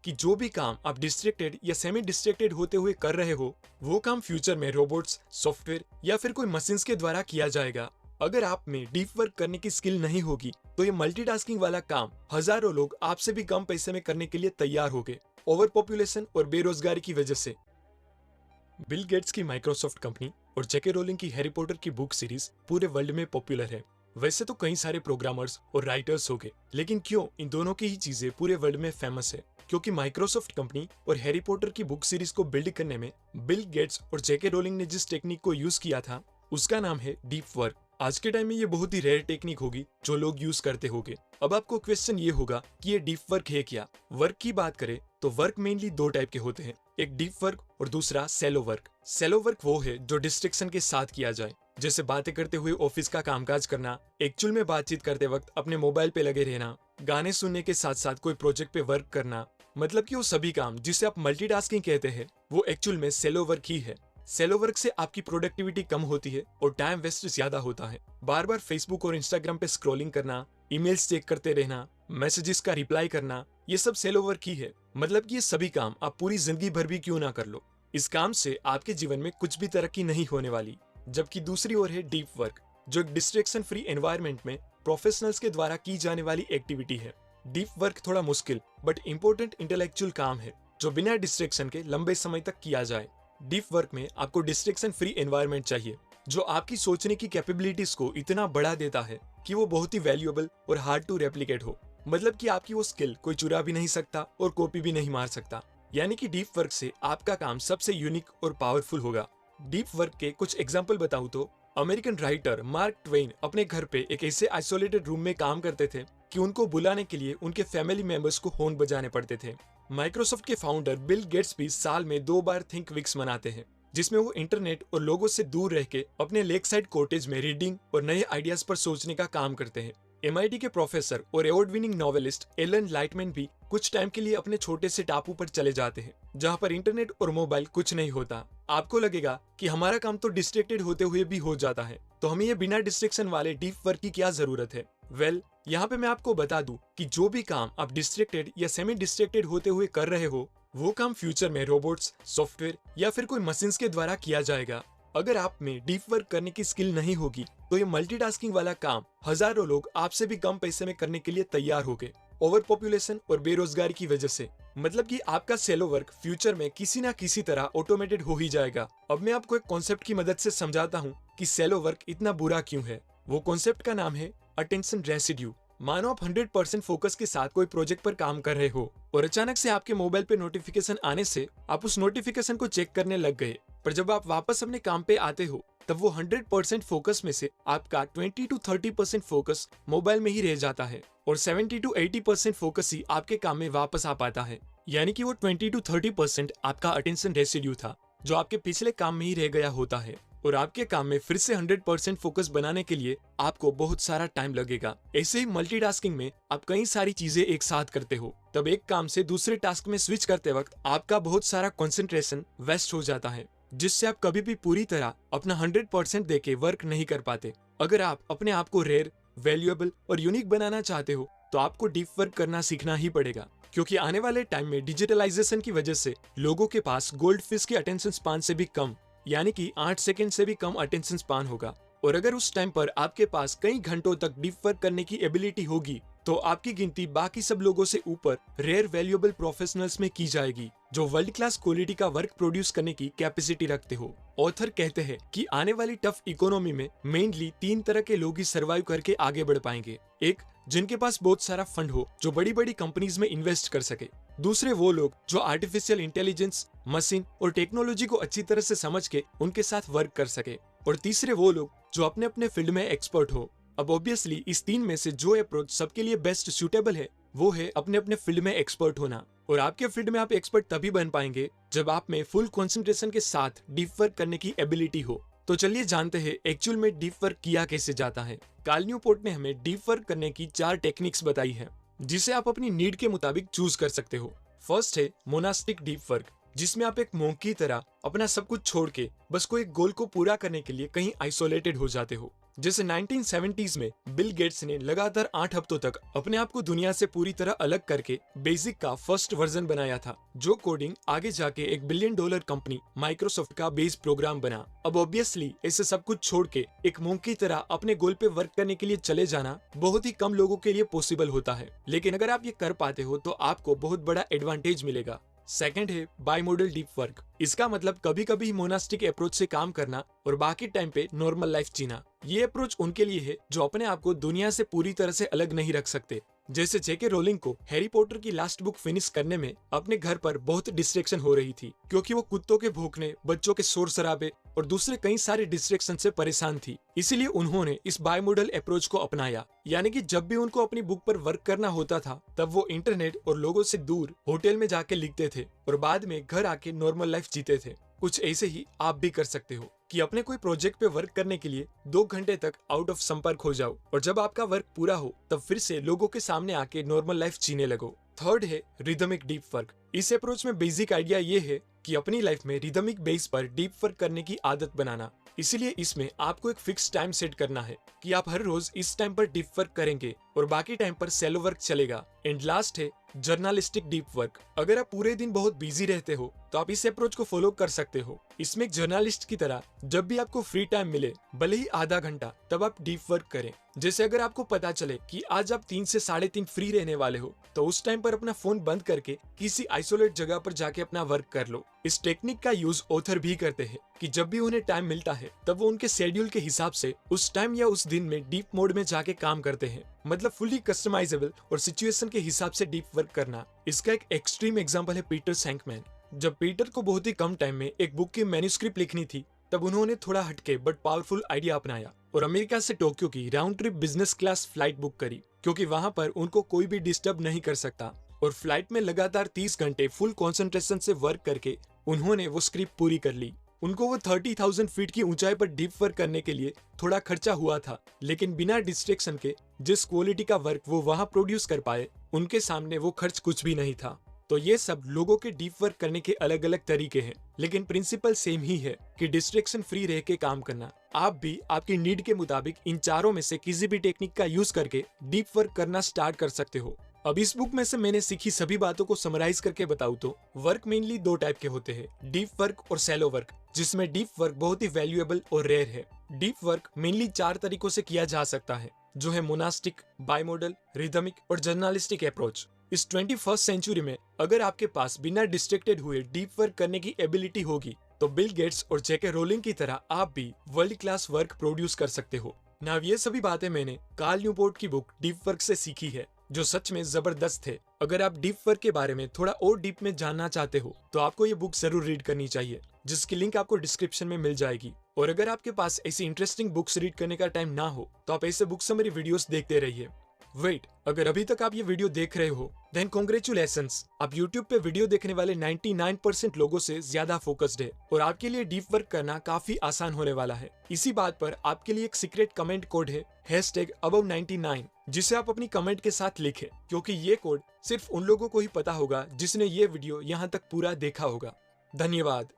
कि जो भी काम आप डिस्ट्रैक्टेड या सेमी डिस्ट्रैक्टेड होते हुए कर रहे हो, वो काम फ्यूचर में रोबोट्स, सॉफ्टवेयर या फिर कोई मशीन्स के द्वारा किया जाएगा। अगर आप में डीप वर्क करने की स्किल नहीं होगी तो ये मल्टीटास्किंग वाला काम हजारों लोग आपसे भी कम पैसे में करने के लिए तैयार हो गए, ओवर पॉपुलेशन और बेरोजगारी की वजह से। बिल गेट्स की माइक्रोसॉफ्ट कंपनी और जेके रोलिंग की हैरी पॉटर की बुक सीरीज पूरे वर्ल्ड में पॉपुलर है। वैसे तो कई सारे प्रोग्रामर्स और राइटर्स हो गए, लेकिन क्यों इन दोनों की ही चीजें पूरे वर्ल्ड में फेमस है? क्योंकि माइक्रोसॉफ्ट कंपनी और हैरी पॉटर की बुक सीरीज को बिल्ड करने में बिल गेट्स और जेके रोलिंग ने जिस टेक्निक को यूज किया था उसका नाम है डीप वर्क। आज के टाइम में ये बहुत ही रेयर टेक्निक होगी जो लोग यूज करते होंगे। अब आपको क्वेश्चन ये होगा कि ये डीप वर्क है क्या? वर्क की बात करें तो वर्क मेनली दो टाइप के होते हैं, एक डीप वर्क और दूसरा सेलो वर्क। सेलो वर्क वो है जो डिस्ट्रैक्शन के साथ किया जाए, जैसे बातें करते हुए ऑफिस का कामकाज करना, एक्चुअल में बातचीत करते वक्त अपने मोबाइल पे लगे रहना, गाने सुनने के साथ साथ कोई प्रोजेक्ट पे वर्क करना। मतलब कि वो सभी काम जिसे आप मल्टीटास्किंग कहते हैं वो एक्चुअल में सेलो वर्क ही है। सेलो वर्क से आपकी प्रोडक्टिविटी कम होती है और टाइम वेस्ट ज्यादा होता है। बार बार फेसबुक और इंस्टाग्राम पे स्क्रॉलिंग करना, ईमेल्स चेक करते रहना, मैसेजेस का रिप्लाई करना, ये सब सेलो वर्क ही है। मतलब कि ये सभी काम आप पूरी जिंदगी भर भी क्यों ना कर लो, इस काम से आपके जीवन में कुछ भी तरक्की नहीं होने वाली। जबकि दूसरी ओर है डीप वर्क, जो एक डिस्ट्रैक्शन फ्री एनवायरनमेंट में प्रोफेशनल्स के द्वारा की जाने वाली एक्टिविटी है। डीप वर्क थोड़ा मुश्किल बट इंपॉर्टेंट इंटेलेक्चुअल काम है जो बिना डिस्ट्रैक्शन के लंबे समय तक किया जाए। डीप वर्क में आपको डिस्ट्रैक्शन फ्री एनवायरनमेंट चाहिए जो आपकी सोचने की कैपेबिलिटीज को इतना बढ़ा देता है कि वो बहुत ही वैल्यूएबल और हार्ड टू रेप्लिकेट हो। मतलब कि आपकी वो स्किल कोई चुरा भी नहीं सकता और कॉपी भी नहीं मार सकता। यानी कि डीप वर्क से आपका काम सबसे यूनिक और पावरफुल होगा। डीप वर्क के कुछ एग्जाम्पल बताऊं तो अमेरिकन राइटर मार्क ट्वेन अपने घर पे एक ऐसे आइसोलेटेड रूम में काम करते थे कि उनको बुलाने के लिए उनके फैमिली मेंबर्स को हॉर्न बजाने पड़ते थे। माइक्रोसॉफ्ट के फाउंडर बिल गेट्स भी साल में 2 बार थिंक वीक्स मनाते हैं, जिसमें वो इंटरनेट और लोगों से दूर रह के अपने लेक साइड कॉटेज में रीडिंग और नए आइडियाज पर सोचने का काम करते हैं। MIT के प्रोफेसर और award winning novelist Alan Lightman भी कुछ टाइम के लिए अपने छोटे से टापू पर चले जाते हैं जहां पर इंटरनेट और मोबाइल कुछ नहीं होता। आपको लगेगा कि हमारा काम तो डिस्ट्रैक्टेड होते हुए भी हो जाता है, तो हमें ये बिना डिस्ट्रैक्शन वाले डीप वर्क की क्या जरूरत है? यहाँ पे मैं आपको बता दूं कि जो भी काम आप डिस्ट्रैक्टेड या सेमी डिस्ट्रैक्टेड होते हुए कर रहे हो वो काम फ्यूचर में रोबोट्स, सॉफ्टवेयर या फिर कोई मशीन्स के द्वारा किया जाएगा। अगर आप में डीप वर्क करने की स्किल नहीं होगी तो ये मल्टीटास्किंग वाला काम हजारों लोग आपसे भी कम पैसे में करने के लिए तैयार हो गए, ओवर पॉपुलेशन और बेरोजगारी की वजह से। मतलब कि आपका सेलो वर्क फ्यूचर में किसी ना किसी तरह ऑटोमेटेड हो ही जाएगा। अब मैं आपको एक कॉन्सेप्ट की मदद से समझाता हूँ कि सेलो वर्क इतना बुरा क्यों है। वो कॉन्सेप्ट का नाम है अटेंशन रेसिड्यू। मानो आप 100% फोकस के साथ कोई प्रोजेक्ट पर काम कर रहे हो और अचानक से आपके मोबाइल पे नोटिफिकेशन आने से आप उस नोटिफिकेशन को चेक करने लग गए, पर जब आप वापस अपने काम पे आते हो तब वो 100% फोकस में से आपका 20 to 30% फोकस मोबाइल में ही रह जाता है और 70 to 80% फोकस ही आपके काम में वापस आ पाता है। यानी कि वो 20 to 30% आपका अटेंशन रेसिड्यू था जो आपके पिछले काम में ही रह गया होता है और आपके काम में फिर से 100% फोकस बनाने के लिए आपको बहुत सारा टाइम लगेगा। ऐसे ही मल्टीटास्किंग में आप कई सारी चीजें एक साथ करते हो, तब एक काम से दूसरे टास्क में स्विच करते वक्त आपका बहुत सारा कंसंट्रेशन वेस्ट हो जाता है, जिससे आप कभी भी पूरी तरह अपना 100% देके वर्क नहीं कर पाते। अगर आप अपने आप को रेयर, वैल्यूएबल और यूनिक बनाना चाहते हो तो आपको डीप वर्क करना सीखना ही पड़ेगा, क्योंकि आने वाले टाइम में डिजिटलाइजेशन की वजह से लोगों के पास गोल्ड फिश के अटेंशन स्पान से भी कम, यानी कि 8 सेकंड से भी कम अटेंशन स्पान होगा। और अगर उस टाइम पर आपके पास कई घंटों तक डीप वर्क करने की एबिलिटी होगी तो आपकी गिनती बाकी सब लोगों से ऊपर रेयर वैल्यूएबल प्रोफेशनल्स में की जाएगी जो वर्ल्ड क्लास क्वालिटी का वर्क प्रोड्यूस करने की कैपेसिटी रखते हो। ऑथर कहते हैं कि आने वाली टफ इकोनॉमी में मेनली 3 तरह के लोग ही सर्वाइव करके आगे बढ़ पाएंगे। एक, जिनके पास बहुत सारा फंड हो जो बड़ी बड़ी कंपनीज में इन्वेस्ट कर सके। दूसरे, वो लोग जो आर्टिफिशियल इंटेलिजेंस, मशीन और टेक्नोलॉजी को अच्छी तरह से समझ के उनके साथ वर्क कर सके। और तीसरे, वो लोग जो अपने अपने फील्ड में एक्सपर्ट हो। अब ऑब्वियसली इस 3 में से जो अप्रोच सबके लिए बेस्ट सूटेबल है वो है अपने अपने फील्ड में एक्सपर्ट होना। और आपके फील्ड में आप एक्सपर्ट तभी बन पाएंगे जब आप में फुल कंसंट्रेशन के साथ डीप वर्क करने की एबिलिटी हो। तो चलिए जानते हैं एक्चुअल में डीप वर्क किया कैसे जाता है। काल न्यूपोर्ट ने हमें डीप वर्क करने की 4 टेक्निक्स बताई है जिसे आप अपनी नीड के मुताबिक चूज कर सकते हो। फर्स्ट है मोनास्टिक डीप वर्क, जिसमें आप एक मोंक की तरह अपना सब कुछ छोड़ के बस कोई एक गोल को पूरा करने के लिए कहीं आइसोलेटेड हो जाते हो। जैसे 1970s में बिल गेट्स ने लगातार 8 हफ्तों तक अपने आप को दुनिया से पूरी तरह अलग करके बेसिक का फर्स्ट वर्जन बनाया था, जो कोडिंग आगे जाके $1 बिलियन कंपनी माइक्रोसॉफ्ट का बेस प्रोग्राम बना। अब ऑब्वियसली ऐसे सब कुछ छोड़ के एक मोंक की तरह अपने गोल पे वर्क करने के लिए चले जाना बहुत ही कम लोगों के लिए पॉसिबल होता है, लेकिन अगर आप ये कर पाते हो तो आपको बहुत बड़ा एडवांटेज मिलेगा। सेकंड है बाइमोडल डीप वर्क। इसका मतलब कभी कभी मोनास्टिक अप्रोच से काम करना और बाकी टाइम पे नॉर्मल लाइफ जीना। ये अप्रोच उनके लिए है जो अपने आप को दुनिया से पूरी तरह से अलग नहीं रख सकते। जैसे जेके रोलिंग को हैरी पॉटर की लास्ट बुक फिनिश करने में अपने घर पर बहुत डिस्ट्रैक्शन हो रही थी, क्योंकि वो कुत्तों के भौंकने, बच्चों के शोर शराबे और दूसरे कई सारे डिस्ट्रैक्शन से परेशान थी। इसीलिए उन्होंने इस बाइमोडल अप्रोच को अपनाया, यानी कि जब भी उनको अपनी बुक पर वर्क करना होता था तब वो इंटरनेट और लोगों से दूर होटल में जाके लिखते थे और बाद में घर आके नॉर्मल लाइफ जीते थे। कुछ ऐसे ही आप भी कर सकते हो कि अपने कोई प्रोजेक्ट पे वर्क करने के लिए 2 घंटे तक आउट ऑफ संपर्क हो जाओ और जब आपका वर्क पूरा हो तब फिर से लोगों के सामने आके नॉर्मल लाइफ जीने लगो। थर्ड है रिदमिक डीप वर्क। इस अप्रोच में बेसिक आइडिया ये है कि अपनी लाइफ में रिदमिक बेस पर डीप वर्क करने की आदत बनाना। इसीलिए इसमें आपको एक फिक्स टाइम सेट करना है कि आप हर रोज इस टाइम पर डीप वर्क करेंगे और बाकी टाइम पर सेलो वर्क चलेगा। एंड लास्ट है जर्नलिस्टिक डीप वर्क। अगर आप पूरे दिन बहुत बिजी रहते हो तो आप इस अप्रोच को फॉलो कर सकते हो। इसमें एक जर्नलिस्ट की तरह जब भी आपको फ्री टाइम मिले, भले ही आधा घंटा, तब आप डीप वर्क करें। जैसे अगर आपको पता चले कि आज आप 3 से 3:30 फ्री रहने वाले हो तो उस टाइम पर अपना फोन बंद करके किसी आइसोलेट जगह पर जाके अपना वर्क कर लो। इस टेक्निक का यूज ऑथर भी करते हैं कि जब भी उन्हें टाइम मिलता है तब वो उनके शेड्यूल के हिसाब से उस टाइम या उस दिन में डीप मोड में जाके काम करते हैं, मतलब फुली कस्टमाइजेबल और सिचुएशन के हिसाब से डीप वर्क करना। इसका एक एक्सट्रीम एग्जांपल है पीटर सैंकमैन। जब पीटर को बहुत ही कम टाइम में एक बुक की मैन्युस्क्रिप्ट लिखनी थी तब उन्होंने थोड़ा हटके बट पावरफुल आइडिया अपनाया और अमेरिका से टोक्यो की round trip business class flight book करी, क्योंकि वहां पर उनको कोई भी डिस्टर्ब नहीं कर सकता। और फ्लाइट में लगातार 30 घंटे फुल कंसंट्रेशन से वर्क करके उन्होंने वो स्क्रिप्ट पूरी कर ली। उनको वो 30,000 फीट की ऊंचाई पर डीप वर्क करने के लिए थोड़ा खर्चा हुआ था, लेकिन बिना डिस्ट्रैक्शन के जिस क्वालिटी का वर्क वो वहां प्रोड्यूस कर पाए, उनके सामने वो खर्च कुछ भी नहीं था। तो ये सब लोगों के डीप वर्क करने के अलग अलग तरीके हैं, लेकिन प्रिंसिपल सेम ही है कि डिस्ट्रैक्शन फ्री रह के काम करना। आप भी आपकी नीड के मुताबिक इन चारों में से किसी भी टेक्निक का यूज करके डीप वर्क करना स्टार्ट कर सकते हो। अब इस बुक में से मैंने सीखी सभी बातों को समराइज करके बताऊं तो वर्क मेनली 2 टाइप के होते हैं, डीप वर्क और सैलो वर्क, जिसमें डीप वर्क बहुत ही वैल्यूएबल और रेयर है। डीप वर्क मेनली 4 तरीकों से किया जा सकता है, जो है मोनास्टिक, बाइमोडल, रिदमिक और जर्नलिस्टिक अप्रोच। इस 21st सेंचुरी में अगर आपके पास बिना डिस्ट्रैक्टेड हुए डीप वर्क करने की एबिलिटी होगी तो बिल गेट्स और जेके रोलिंग की तरह आप भी वर्ल्ड क्लास वर्क प्रोड्यूस कर सकते हो। ना ये सभी बातें मैंने कार्ल न्यूपोर्ट की बुक डीप वर्क से सीखी है, जो सच में जबरदस्त है। अगर आप डीप वर्क के बारे में थोड़ा और डीप में जानना चाहते हो तो आपको ये बुक जरूर रीड करनी चाहिए, जिसकी लिंक आपको डिस्क्रिप्शन में मिल जाएगी। और अगर आपके पास ऐसी इंटरेस्टिंग बुक्स रीड करने का टाइम ना हो तो आप ऐसे बुक समरी वीडियोस देखते रहिए। वेट, अगर अभी तक आप ये वीडियो देख रहे हो देन कांग्रेचुलेशंस, आप YouTube पे वीडियो देखने वाले 99% लोगों से ज्यादा फोकस्ड है और आपके लिए डीप वर्क करना काफी आसान होने वाला है। इसी बात पर आपके लिए एक सीक्रेट कमेंट कोड है #above99, जिसे आप अपनी कमेंट के साथ लिखें, क्योंकि ये कोड सिर्फ उन लोगों को ही पता होगा जिसने ये वीडियो यहाँ तक पूरा देखा होगा। धन्यवाद।